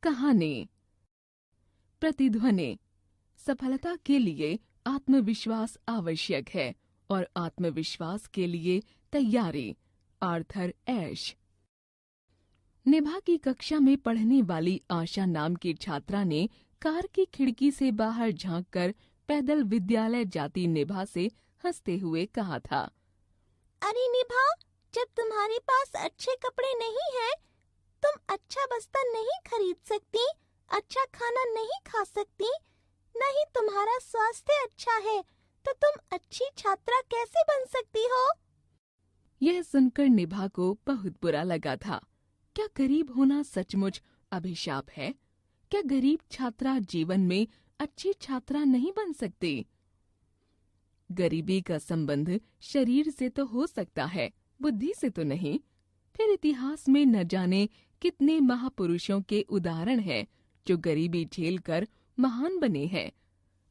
कहानी। प्रतिध्वनि। सफलता के लिए आत्मविश्वास आवश्यक है और आत्मविश्वास के लिए तैयारी। आर्थर एश। निभा की कक्षा में पढ़ने वाली आशा नाम की छात्रा ने कार की खिड़की से बाहर झांककर पैदल विद्यालय जाती निभा से हंसते हुए कहा था, अरे निभा, जब तुम्हारे पास अच्छे कपड़े नहीं हैं, तुम अच्छा बस्ता नहीं खरीद सकती, अच्छा खाना नहीं खा सकती, नहीं तुम्हारा स्वास्थ्य अच्छा है, तो तुम अच्छी छात्रा कैसे बन सकती हो? यह सुनकर निभा को बहुत बुरा लगा था। क्या गरीब होना सचमुच अभिशाप है? क्या गरीब छात्रा जीवन में अच्छी छात्रा नहीं बन सकती? गरीबी का संबंध शरीर से तो हो सकता है, बुद्धि से तो नहीं। फिर इतिहास में न जाने कितने महापुरुषों के उदाहरण हैं जो गरीबी झेलकर महान बने हैं।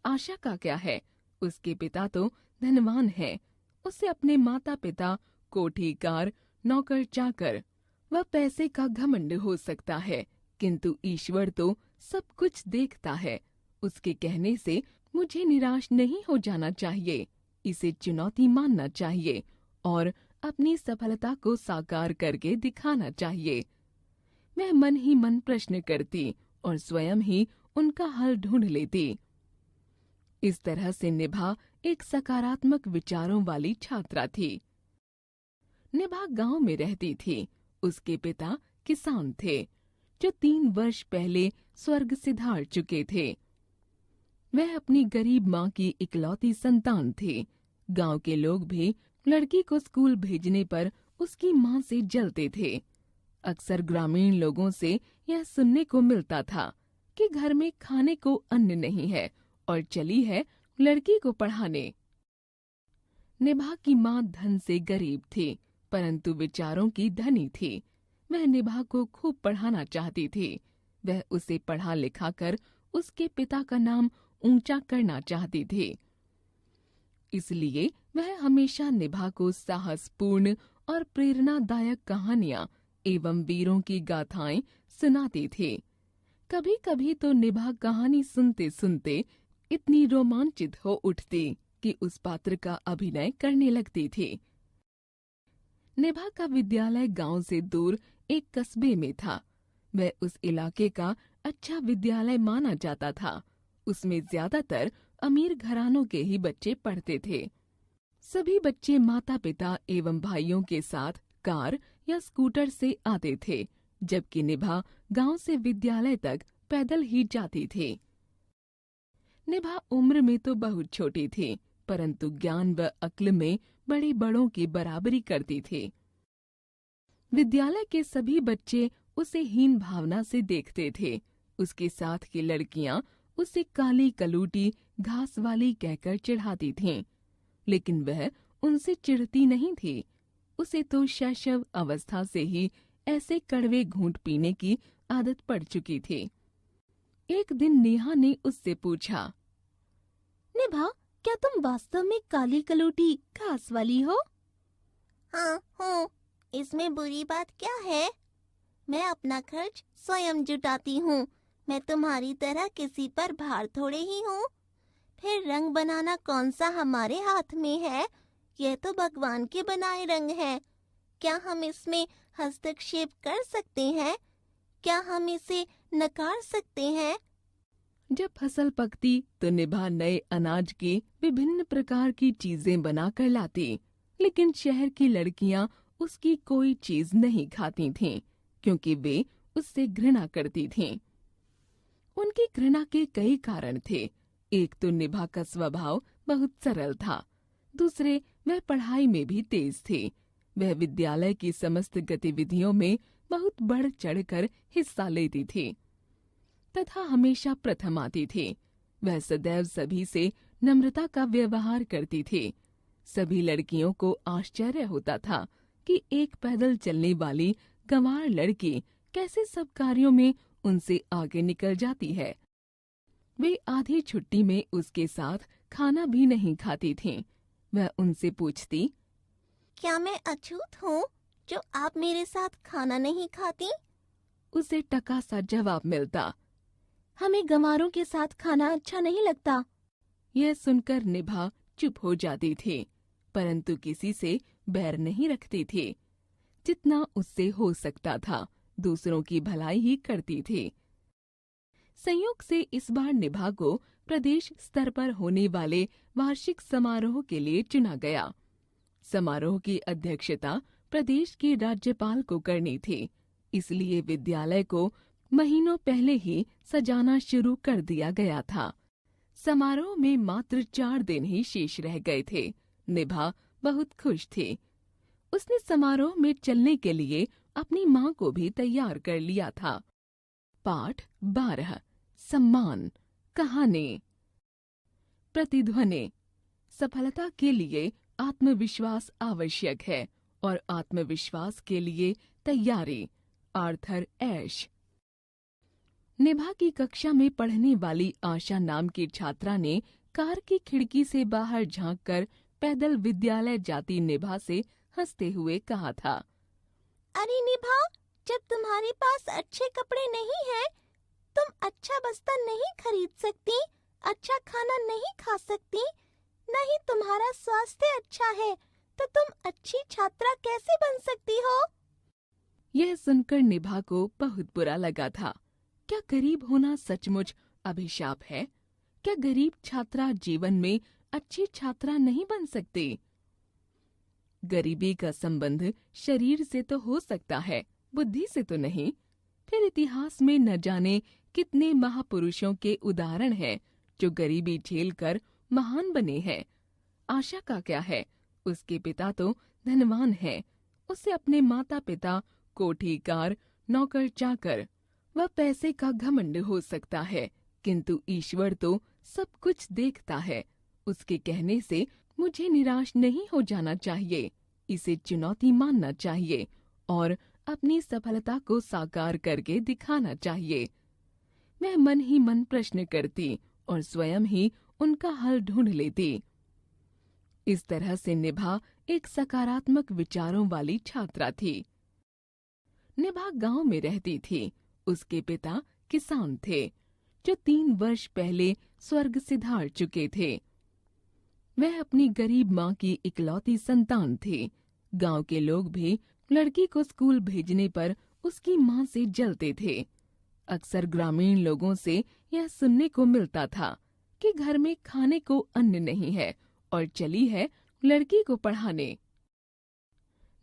आशा का क्या है? उसके पिता तो धनवान हैं। उसे अपने माता पिता, कोठी कार, नौकर चाकर व पैसे का घमंड हो सकता है, किंतु ईश्वर तो सब कुछ देखता है। उसके कहने से मुझे निराश नहीं हो जाना चाहिए, इसे चुनौती मानना चाहिए और अपनी सफलता को साकार करके दिखाना चाहिए। मैं मन ही मन प्रश्न करती और स्वयं ही उनका हल ढूंढ लेती। इस तरह से निभा एक सकारात्मक विचारों वाली छात्रा थी। निभा गांव में रहती थी। उसके पिता किसान थे, जो 3 वर्ष पहले स्वर्ग सिधार चुके थे। वह अपनी गरीब माँ की इकलौती संतान थी। गांव के लोग भी लड़की को स्कूल भेजने पर उसकी माँ से जलते थे। अक्सर ग्रामीण लोगों से यह सुनने को मिलता था कि घर में खाने को अन्न नहीं है और चली है लड़की को पढ़ाने। निभा की माँ धन से गरीब थी, परंतु विचारों की धनी थी। वह निभा को खूब पढ़ाना चाहती थी। वह उसे पढ़ा लिखा कर उसके पिता का नाम ऊंचा करना चाहती थी। इसलिए वह हमेशा निभा को साहसपूर्ण और प्रेरणादायक कहानियां एवं वीरों की गाथाएं सुनाती थी। कभी-कभी तो निभा कहानी सुनते सुनते इतनी रोमांचित हो उठती कि उस पात्र का अभिनय करने लगती थी। निभा का विद्यालय गांव से दूर एक कस्बे में था। वह उस इलाके का अच्छा विद्यालय माना जाता था। उसमें ज्यादातर अमीर घरानों के ही बच्चे पढ़ते थे। सभी बच्चे माता-पिता एवं भाइयों के साथ कार या स्कूटर से आते थे, जबकि निभा गांव से विद्यालय तक पैदल ही जाती थी। निभा उम्र में तो बहुत छोटी थी, परंतु ज्ञान व अक्ल में बड़े बड़ों की बराबरी करती थी। विद्यालय के सभी बच्चे उसे हीन भावना से देखते थे। उसके साथ की लड़कियां उसे काली कलूटी घास वाली कहकर चिढ़ाती थीं, लेकिन वह उनसे चिढ़ती नहीं थी। उसे तो शैशव अवस्था से ही ऐसे कड़वे घूंट पीने की आदत पड़ चुकी थी। एक दिन नेहा ने उससे पूछा, निभा, क्या तुम वास्तव में काली कलूटी घास वाली हो? हाँ हूँ। इसमें बुरी बात क्या है? मैं अपना खर्च स्वयं जुटाती हूँ। मैं तुम्हारी तरह किसी पर भार थोड़े ही हूँ। फिर रंग बनाना कौन सा हमारे हाथ में है? यह तो भगवान के बनाए रंग है। क्या हम इसमें हस्तक्षेप कर सकते हैं? क्या हम इसे नकार सकते हैं? जब फसल पकती तो निभा नए अनाज की विभिन्न प्रकार की चीजें बनाकर लाती, लेकिन शहर की लड़कियां उसकी कोई चीज नहीं खाती थीं, क्योंकि वे उससे घृणा करती थीं। उनकी घृणा के कई कारण थे। एक तो निभा का स्वभाव बहुत सरल था। दूसरे, वह पढ़ाई में भी तेज थी। वह विद्यालय की समस्त गतिविधियों में बहुत बढ़ चढ़कर हिस्सा लेती थी तथा हमेशा प्रथम आती थी। वह सदैव सभी से नम्रता का व्यवहार करती थी। सभी लड़कियों को आश्चर्य होता था कि एक पैदल चलने वाली गंवार लड़की कैसे सब कार्यों में उनसे आगे निकल जाती है। वे आधी छुट्टी में उसके साथ खाना भी नहीं खाती थीं। वह उनसे पूछती, क्या मैं अछूत हूँ जो आप मेरे साथ खाना नहीं खाती? उसे टका सा जवाब मिलता। हमें गंवारों के साथ खाना अच्छा नहीं लगता। यह सुनकर निभा चुप हो जाती थी, परंतु किसी से बैर नहीं रखती थी। जितना उससे हो सकता था दूसरों की भलाई ही करती थी। संयोग से इस बार निभा को प्रदेश स्तर पर होने वाले वार्षिक समारोह के लिए चुना गया। समारोह की अध्यक्षता प्रदेश के राज्यपाल को करनी थी, इसलिए विद्यालय को महीनों पहले ही सजाना शुरू कर दिया गया था। समारोह में मात्र 4 दिन ही शेष रह गए थे। निभा बहुत खुश थी। उसने समारोह में चलने के लिए अपनी माँ को भी तैयार कर लिया था। पाठ 12 सम्मान कहानी। प्रतिध्वनि। सफलता के लिए आत्मविश्वास आवश्यक है और आत्मविश्वास के लिए तैयारी। आर्थर एश। निभा की कक्षा में पढ़ने वाली आशा नाम की छात्रा ने कार की खिड़की से बाहर झांककर पैदल विद्यालय जाती निभा से हंसते हुए कहा था, अरे निभा, जब तुम्हारे पास अच्छे कपड़े नहीं हैं, तुम अच्छा बस्ता नहीं खरीद सकती, अच्छा खाना नहीं खा सकती, नहीं तुम्हारा स्वास्थ्य अच्छा है, तो तुम अच्छी छात्रा कैसे बन सकती हो? यह सुनकर निभा को बहुत बुरा लगा था। क्या गरीब होना सचमुच अभिशाप है? क्या गरीब छात्रा जीवन में अच्छी छात्रा नहीं बन सकती? गरीबी का संबंध शरीर से तो हो सकता है, बुद्धि से तो नहीं। फिर इतिहास में न जाने कितने महापुरुषों के उदाहरण हैं जो गरीबी झेलकर महान बने हैं। आशा का क्या है? उसके पिता तो धनवान हैं। उसे अपने माता पिता, कोठी कार, नौकर चाकर व पैसे का घमंड हो सकता है, किंतु ईश्वर तो सब कुछ देखता है। उसके कहने से मुझे निराश नहीं हो जाना चाहिए, इसे चुनौती मानना चाहिए और अपनी सफलता को साकार करके दिखाना चाहिए। मैं मन ही मन प्रश्न करती और स्वयं ही उनका हल ढूंढ लेती। इस तरह से निभा एक सकारात्मक विचारों वाली छात्रा थी। निभा गांव में रहती थी। उसके पिता किसान थे, जो 3 वर्ष पहले स्वर्ग सिधार चुके थे। वह अपनी गरीब माँ की इकलौती संतान थी। गांव के लोग भी लड़की को स्कूल भेजने पर उसकी माँ से जलते थे। अक्सर ग्रामीण लोगों से यह सुनने को मिलता था कि घर में खाने को अन्न नहीं है और चली है लड़की को पढ़ाने।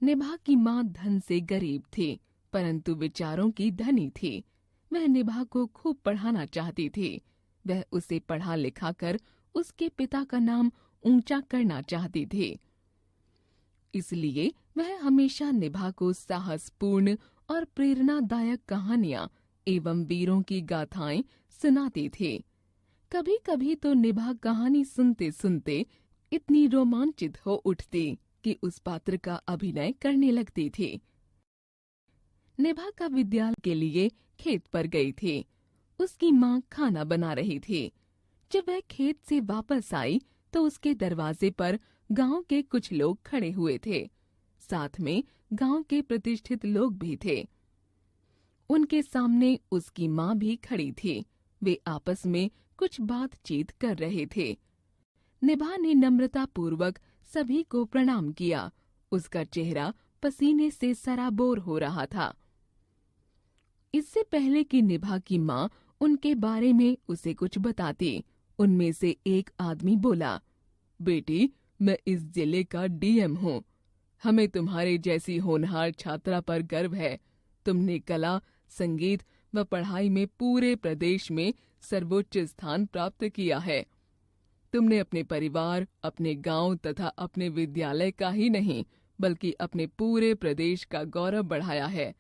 निभा की माँ धन से गरीब थी, परंतु विचारों की धनी थी। वह निभा को खूब पढ़ाना चाहती थी। वह उसे पढ़ा लिखा कर उसके पिता का नाम ऊंचा करना चाहती थी। इसलिए वह हमेशा निभा को साहसपूर्ण और प्रेरणादायक कहानियां एवं वीरों की गाथाएं सुनाती थी। कभी कभी तो निभा कहानी सुनते सुनते इतनी रोमांचित हो उठती कि उस पात्र का अभिनय करने लगती थी। निभा का विद्यालय के लिए खेत पर गई थी। उसकी माँ खाना बना रही थी। जब वह खेत से वापस आई तो उसके दरवाजे पर गांव के कुछ लोग खड़े हुए थे। साथ में गांव के प्रतिष्ठित लोग भी थे। उनके सामने उसकी माँ भी खड़ी थी। वे आपस में कुछ बातचीत कर रहे थे। निभा ने नम्रता पूर्वक सभी को प्रणाम किया। उसका चेहरा पसीने से सराबोर हो रहा था। इससे पहले कि निभा की माँ उनके बारे में उसे कुछ बताती, उनमें से एक आदमी बोला, बेटी, मैं इस जिले का डीएम हूँ। हमें तुम्हारे जैसी होनहार छात्रा पर गर्व है। तुमने कला, संगीत व पढ़ाई में पूरे प्रदेश में सर्वोच्च स्थान प्राप्त किया है। तुमने अपने परिवार, अपने गांव तथा अपने विद्यालय का ही नहीं, बल्कि अपने पूरे प्रदेश का गौरव बढ़ाया है।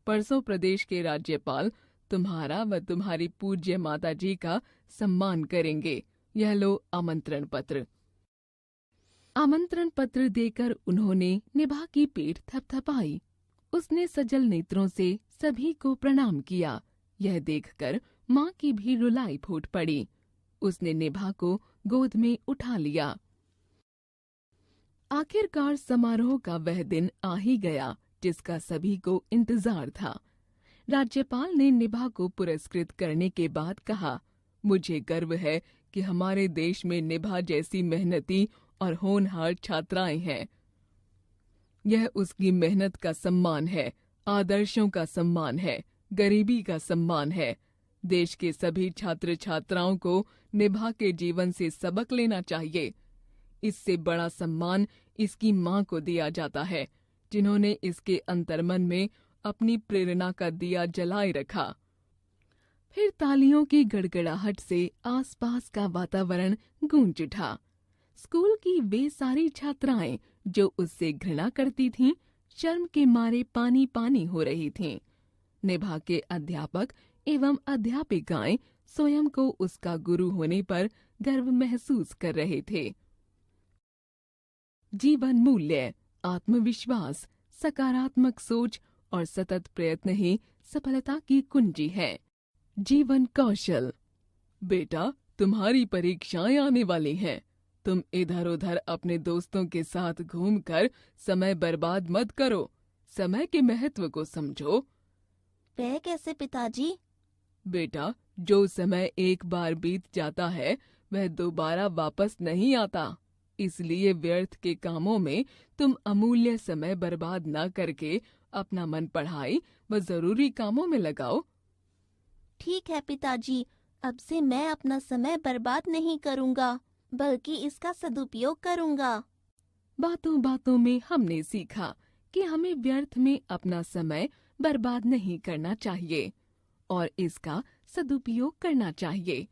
परसों प्रदेश के राज्यपाल तुम्हारा व तुम्हारी पूज्य माताजी का सम्मान करेंगे। यह लो आमंत्रण पत्र। आमंत्रण पत्र देकर उन्होंने निभा की पीठ थपथपाई। उसने सजल नेत्रों से सभी को प्रणाम किया। यह देखकर माँ की भी रुलाई फूट पड़ी। उसने निभा को गोद में उठा लिया। आखिरकार समारोह का वह दिन आ ही गया जिसका सभी को इंतजार था। राज्यपाल ने निभा को पुरस्कृत करने के बाद कहा, मुझे गर्व है कि हमारे देश में निभा जैसी मेहनती और होनहार छात्राएं हैं। यह उसकी मेहनत का सम्मान है, आदर्शों का सम्मान है, गरीबी का सम्मान है। देश के सभी छात्र छात्राओं को निभा के जीवन से सबक लेना चाहिए। इससे बड़ा सम्मान इसकी माँ को दिया जाता है, जिन्होंने इसके अंतर्मन में अपनी प्रेरणा का दिया जलाए रखा। फिर तालियों की गड़गड़ाहट से आसपास का वातावरण गूंज उठा। स्कूल की वे सारी छात्राएं जो उससे घृणा करती थीं, शर्म के मारे पानी पानी हो रही थीं। निभा के अध्यापक एवं अध्यापिकाएं स्वयं को उसका गुरु होने पर गर्व महसूस कर रहे थे। जीवन मूल्य, आत्मविश्वास, सकारात्मक सोच और सतत प्रयत्न ही सफलता की कुंजी है। जीवन कौशल। बेटा, तुम्हारी परीक्षाएं आने वाली हैं। तुम इधर-उधर अपने दोस्तों के साथ घूमकर समय बर्बाद मत करो। समय के महत्व को समझो। वह कैसे पिताजी? बेटा, जो समय एक बार बीत जाता है वह दोबारा वापस नहीं आता। इसलिए व्यर्थ के कामों में तुम अमूल्य समय बर्बाद न करके अपना मन पढ़ाई व जरूरी कामों में लगाओ। ठीक है पिताजी, अब से मैं अपना समय बर्बाद नहीं करूंगा, बल्कि इसका सदुपयोग करूंगा। बातों बातों में हमने सीखा कि हमें व्यर्थ में अपना समय बर्बाद नहीं करना चाहिए और इसका सदुपयोग करना चाहिए।